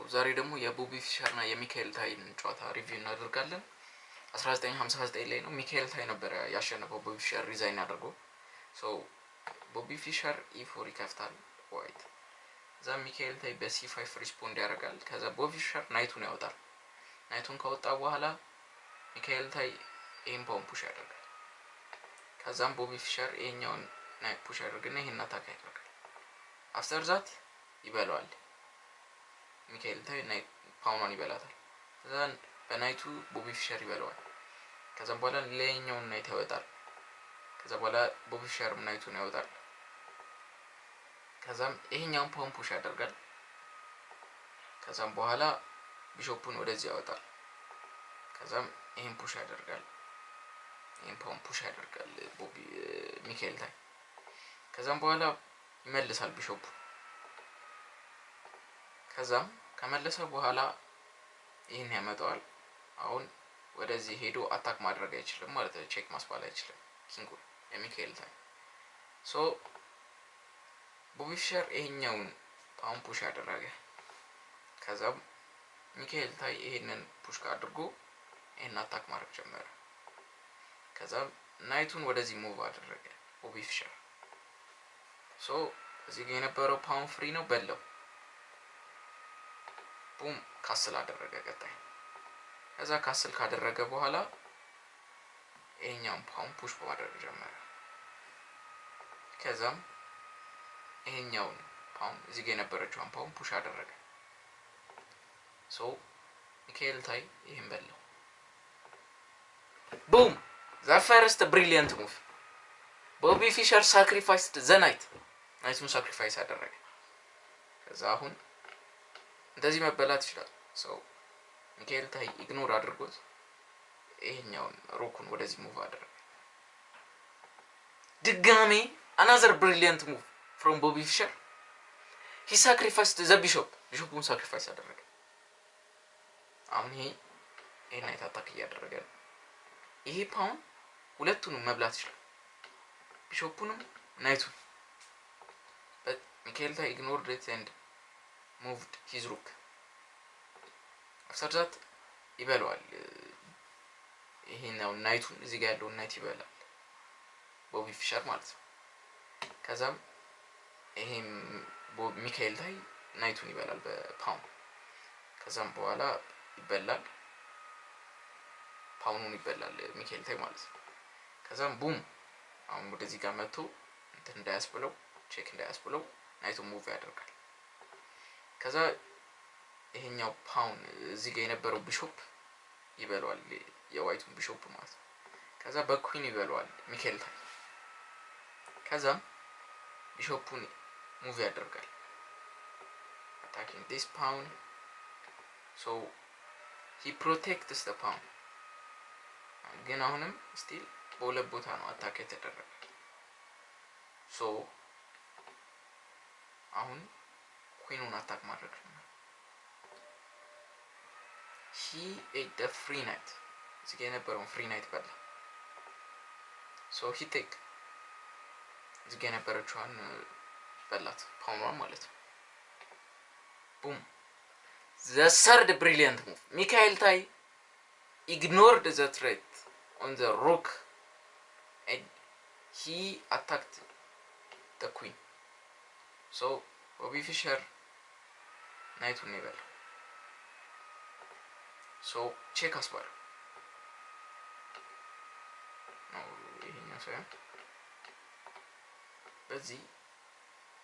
ዛሬ ደግሞ የቦቢ ፊሸር እና የሚካኤል ታይን ጨዋታ ሪቪው እናደርጋለን። 1959 ላይ ነው ሚካኤል ታይ ነበር ያሸነፈው ቦቢ ፊሸር ሪዛይን አድርጎ። ቦቢ ፊሸር E4 ይከፍታል ዋይት። እዛ ሚካኤል ታይ በC5 ሪስፖንድ ያደርጋል። ከዛ ቦቢ ፊሸር ናይቱን ያወጣል። ናይቱን ካወጣ በኋላ ሚካኤል ታይ ይሄን ፓውን ፑሽ ያደርጋል። ከዛም ቦቢ ፊሸር ይሄኛውን ናይት ፑሽ ያደርግና ይሄን አታክ ያደርጋል። አፍተር ዛት ይበላዋል። ሚካኤል ታይ ናይት ፓውኗን ይበላታል። ከዛን በናይቱ ቦቢ ፊሸር ይበላዋል። ከዛም በኋላ ሌላኛውን ናይት ያወጣል። ከዛ በኋላ ቦቢ ፊሸርም ናይቱን ያወጣል። ከዛም ይሄኛውን ፓውን ፑሽ ያደርጋል። ከዛም በኋላ ቢሾፑን ወደዚህ ያወጣል። ከዛም ይሄን ፑሽ ያደርጋል። ይሄን ፓውን ፑሽ ያደርጋል ቦቢ ሚካኤል ታይ። ከዛም በኋላ ይመልሳል ቢሾፑ። ከዛም ከመለሰ በኋላ ይሄን ያመጣዋል። አሁን ወደዚህ ሄዶ አታክ ማድረግ አይችልም ማለት ነው። ቼክ ማስባል አይችልም ኪንጉ የሚካኤል ታይ። ቦቢ ፊሸር ይሄኛውን ፓውን ፑሽ ያደረገ። ከዛም ሚካኤል ታይ ይሄንን ፑሽ አድርጎ ይሄን አታክ ማድረግ ጀመረ። ከዛም ናይቱን ወደዚህ ሙቭ አደረገ ቦቢ ፊሸር። እዚህ ጋር የነበረው ፓውን ፍሪ ነው በለው። ቡም ካስል አደረገ ቀጣይ። ከዛ ካስል ካደረገ በኋላ ይሄኛውን ፓውን ፑሽ ማድረግ ጀመረ። ከዛም ይሄኛውን ፓውን እዚህ ጋር የነበረችውን ፓውን ፑሽ አደረገ። ሚካኤል ታይ ይሄን በለው። ቡም the first brilliant move. ቦቢ ፊሸር sacrificed the night. ናይቱን ሳክሪፋይስ አደረገ። ከዛ አሁን እንደዚህ መበላት ይችላል። ሚካኤል ታይ ኢግኖር አድርጎት ይሄኛውን ሮኩን ወደዚህ ሙቭ አደረገ። ድጋሜ another brilliant move from ቦቢ ፊሸር. he sacrificed the bishop. ቢሾፑን ሳክሪፋይስ አደረገ። አሁን ይሄ ናይት አታክ እያደረገ ነው። ይሄ ፓውን ሁለቱንም መብላት ይችላል፣ ቢሾፑንም ናይቱን። but ሚካኤል ታይ ignored it and moved his rook. after that ይበላዋል። ይሄኛው ናይቱን እዚህ ጋር ያለውን ናይት ይበላል ቦቢ ፊሸር ማለት ነው። ከዛም ይሄም ሚካኤል ታይ ናይቱን ይበላል በፓውን። ከዛም በኋላ ይበላል፣ ፓውኑን ይበላል ሚካኤል ታይ ማለት ነው። ከዛም ቡም አሁን ወደዚህ ጋር መጥቶ እንትን እንዳያስብለው ቼክ እንዳያስብለው ናይቱን ሙቭ ያደርጋል። ከዛ ይሄኛው ፓውን እዚህ ጋር የነበረው ቢሾፕ ይበላዋል የዋይቱን ቢሾፕ ማለት ነው። ከዛ በኩዊን ይበላዋል ሚካኤል ታይ። ከዛም ቢሾፑን ሙቭ ያደርጋል attacking this pawn. he protects the pawn. ግን አሁንም ስቲል በሁለት ቦታ ነው አታክ የተደረገ። አሁን ኩዊኑን አታክ ማድረግ ነው። he ate the free knight. እዚህ ጋር የነበረውን ፍሪ ናይት በላ። he take እዚህ ጋር የነበረችዋን በላት ፓውኗን ማለት ነው። ቡም the third brilliant move. ሚካኤል ታይ ignored the threat on the rook and he attacked the queen. ቦቢ ፊሸር ናይቱን ይበላል። ቼክ አስባለ ነው ይሄኛው ሳይሆን በዚህ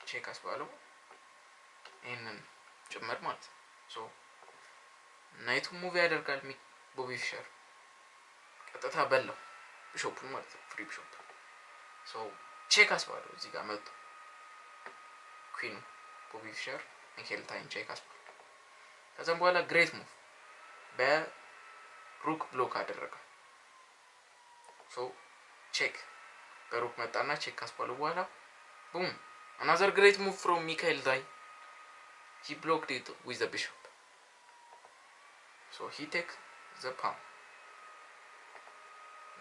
ቼክ አስባለው ይሄንን ጭምር ማለት ነው። ናይቱን ሙቭ ያደርጋል ቦቢ ፊሸር ቀጥታ በላው ቢሾፑን ማለት ነው፣ ፍሪ ቢሾፕ። ቼክ አስባለው እዚህ ጋር መጥቶ ኩዊኑ ቦቢ ፊሸር ሚካኤል ታይን ቼክ አስባለው። ከዛም በኋላ ግሬት ሙቭ በሩክ ብሎክ አደረገ። ቼክ በሩክ መጣና ቼክ አስባለው በኋላ ቡም another great move from ሚካኤል ታይ. he blocked it with the bishop. he take the pawn.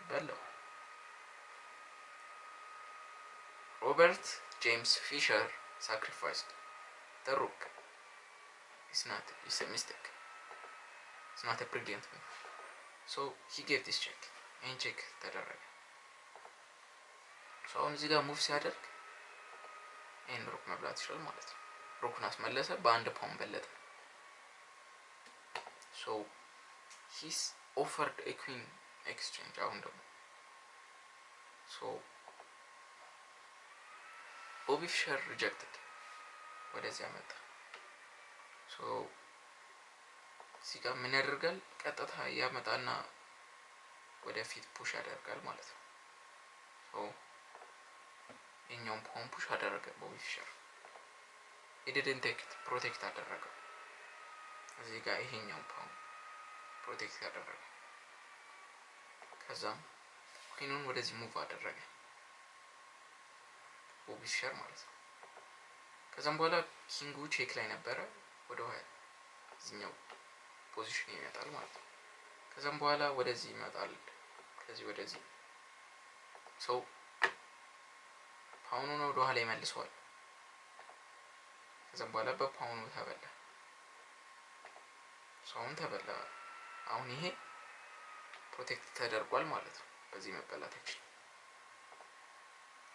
በለው ሮበርት ጄምስ ፊሸር sacrificed the rook. it's a mistake. It's not a brilliant move. So he gave this check. ይህን ቼክ ተደረገ። ሶ አሁን እዚህ ጋር ሙቭ ሲያደርግ ይህን ሩክ መብላት ይችላል ማለት ነው። ሩኩን አስመለሰ፣ በአንድ ፓውን በለጠ። ሶ he's offered a queen exchange አሁን ደግሞ ሶ ቦቢ ፊሸር ሪጀክትድ ወደዚያ መጣ። ሶ እዚህ ጋር ምን ያደርጋል? ቀጥታ ያመጣና ወደፊት ፑሽ ያደርጋል ማለት ነው። ሶ የኛውን ፓውን ፑሽ አደረገ ቦቢ ፊሸር። he didn't take it ፕሮቴክት አደረገው። እዚህ ጋር ይሄኛውን ፓውን ፕሮቴክት ያደረገ። ከዛም ኩዊኑን ወደዚህ ሙቭ አደረገ ቦቢ ፊሸር ማለት ነው። ከዛም በኋላ ኪንጉ ቼክ ላይ ነበረ፣ ወደ እዚህኛው ፖዚሽን ይመጣል ማለት ነው። ከዛም በኋላ ወደዚህ ይመጣል፣ ከዚህ ወደዚህ ሰው ፓውኑን ወደ ኋላ ይመልሰዋል። ከዛም በኋላ በፓውኑ ተበላ፣ ሰውን ተበላ። አሁን ይሄ ፕሮቴክት ተደርጓል ማለት ነው። በዚህ መበላት አይችልም።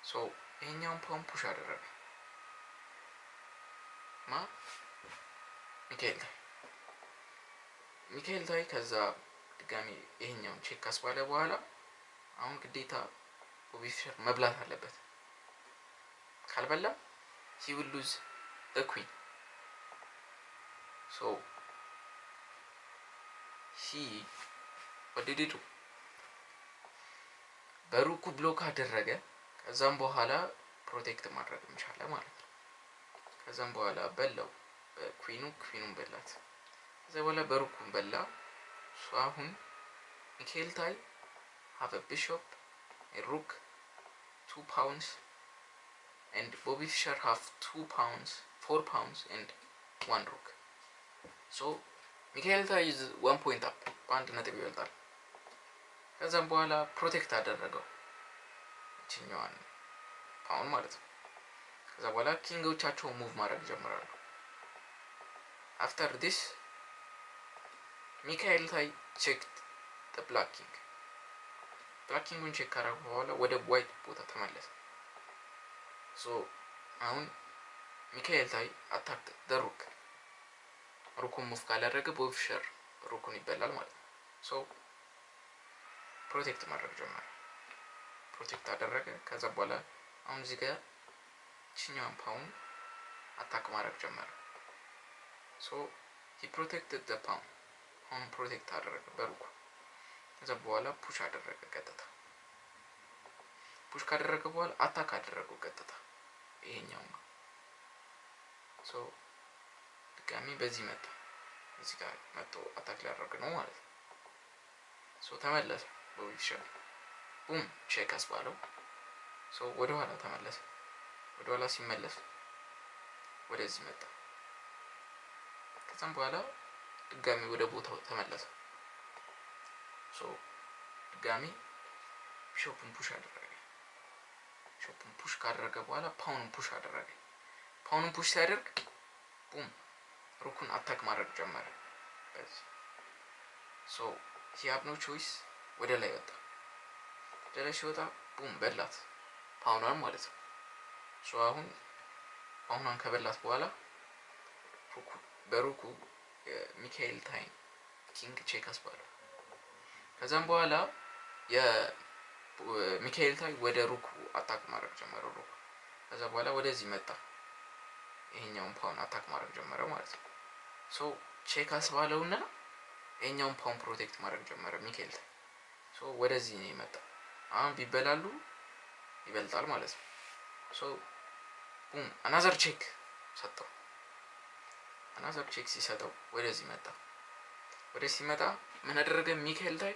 ሶ ይሄኛውን ፓውን ፑሽ አደረገ ሚካኤል ታይ ከዛ ድጋሚ ይሄኛውን ቼክ ካስባለ በኋላ አሁን ግዴታ ቦቢ ፊሸር መብላት አለበት። ካልበላ he will lose the queen. So he what did he do? በሩኩ ብሎክ አደረገ። ከዛም በኋላ ፕሮቴክት ማድረግ እንቻለ ማለት ነው። ከዛም በኋላ በላው ኩዊኑን በላት። ከዛ በኋላ በሩኩን በላ። ሶ አሁን ሚካኤል ታይ have a bishop, a rook, 2 pawns, and Bobby Fischer have 2 pawns, 4 pawns and 1 rook. So ሚካኤል ታይ is 1 point up, በአንድ ነጥብ ይበልጣል። ከዛም በኋላ ፕሮቴክት አደረገው እቺኛዋን ፓውን ማለት ነው። ከዛ በኋላ ኪንጎቻቸው ሙቭ ማድረግ ጀምራሉ። after this ሚካኤል ታይ checked the black king. black king ቼክ ካደረገ በኋላ ወደ ዋይት ቦታ ተመለሰ። ሶ አሁን ሚካኤል ታይ አታክ the rook. ሩኩን ሙቭ ካላደረገ ቦቢ ፊሸር ሩኩን ይበላል ማለት ነው። ሶ ፕሮቴክት ማድረግ ጀመረ። ፕሮቴክት አደረገ። ከዛ በኋላ አሁን እዚህ ጋር ቺኛውን ፓውን አታክ ማድረግ ጀመረ። ሶ he protected the pawn. አሁን ፕሮቴክት አደረገ በሩኩ። ከዛ በኋላ ፑሽ አደረገ ቀጥታ። ፑሽ ካደረገ በኋላ አታክ አደረገው ቀጥታ ይሄኛው ነው። ሶ ድጋሚ በዚህ መጣ። እዚህ ጋር መጥቶ አታክ ሊያደርግ ነው ማለት ነው። ሶ ተመለሰ ቦቢ ፊሸር ቡም ቼክ አስባለው። ሶ ወደ ኋላ ተመለሰ። ወደ ኋላ ሲመለስ ወደዚህ መጣ። ከዛም በኋላ ድጋሚ ወደ ቦታው ተመለሰ። ሶ ድጋሚ ቢሾፑን ፑሽ አደረገ። ቢሾፑን ፑሽ ካደረገ በኋላ ፓውኑን ፑሽ አደረገ። ፓውኑን ፑሽ ሲያደርግ ቡም ሩኩን አታክ ማድረግ ጀመረ። በዚህ ሶ he had no choice ወደ ላይ ወጣ። ወደ ላይ ሲወጣ ቡም በላት ፓውኗን ማለት ነው። ሶ አሁን ፓውኗን ከበላት በኋላ በሩኩ ሚካኤል ታይ ኪንግ ቼክ አስባለው። ከዛም በኋላ የሚካኤል ታይ ወደ ሩኩ አታክ ማድረግ ጀመረ። ሩኩ ከዛ በኋላ ወደዚህ መጣ። ይሄኛውን ፓውን አታክ ማድረግ ጀመረ ማለት ነው። ሶ ቼክ አስባለውና ይሄኛውን ፓውን ፕሮቴክት ማድረግ ጀመረ ሚካኤል ታይ። ሶ ወደዚህ ነው የመጣ። አሁን ቢበላሉ ይበልጣል ማለት ነው። ሶ ቡም አናዘር ቼክ ሰጠው። አናዘር ቼክ ሲሰጠው ወደዚህ መጣ። ወደዚህ ሲመጣ ምን አደረገ ሚካኤል ታይ?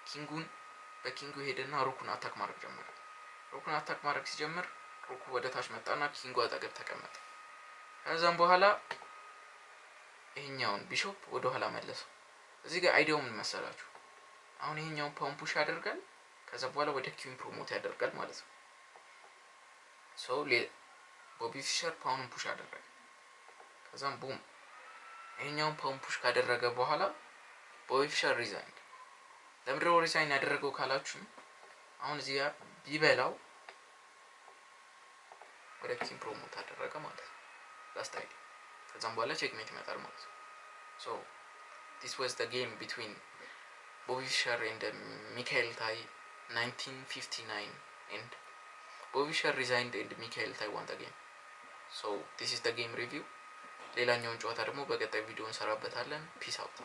ኪንጉን በኪንጉ ሄደና ሩኩን አታክ ማድረግ ጀመረ። ሩኩን አታክ ማድረግ ሲጀምር ሩኩ ወደ ታች መጣና ኪንጉ አጠገብ ተቀመጠ። ከዛም በኋላ ይሄኛውን ቢሾፕ ወደ ኋላ መለሰው። እዚህ ጋር አይዲያው ምን መሰላችሁ? አሁን ይሄኛውን ፓውን ፑሽ ያደርጋል። ከዛ በኋላ ወደ ኪን ፕሮሞት ያደርጋል ማለት ነው። ሶ ቦቢ ፊሸር ፓውኑን ፑሽ አደረገ። ከዛ ከዛም ቡም ይሄኛውን ፓውን ፑሽ ካደረገ በኋላ ቦቢ ፊሸር ሪዛይን። ለምንድነው ሪዛይን ያደረገው ካላችሁ አሁን እዚህ ጋር ቢበላው ወደ ኪንግ ፕሮሞት አደረገ ማለት ነው። ላስት አይዲ ከዛም በኋላ ቼክሜት ይመጣል ማለት ነው። ሶ this was the game between Bobby Fischer and Mikhail Tai 1959 and Bobby Fischer resigned and Mikhail Tai won the game. So this is the game review። ሌላኛውን ጨዋታ ደግሞ በቀጣይ ቪዲዮ እንሰራበታለን። ፒስ አውት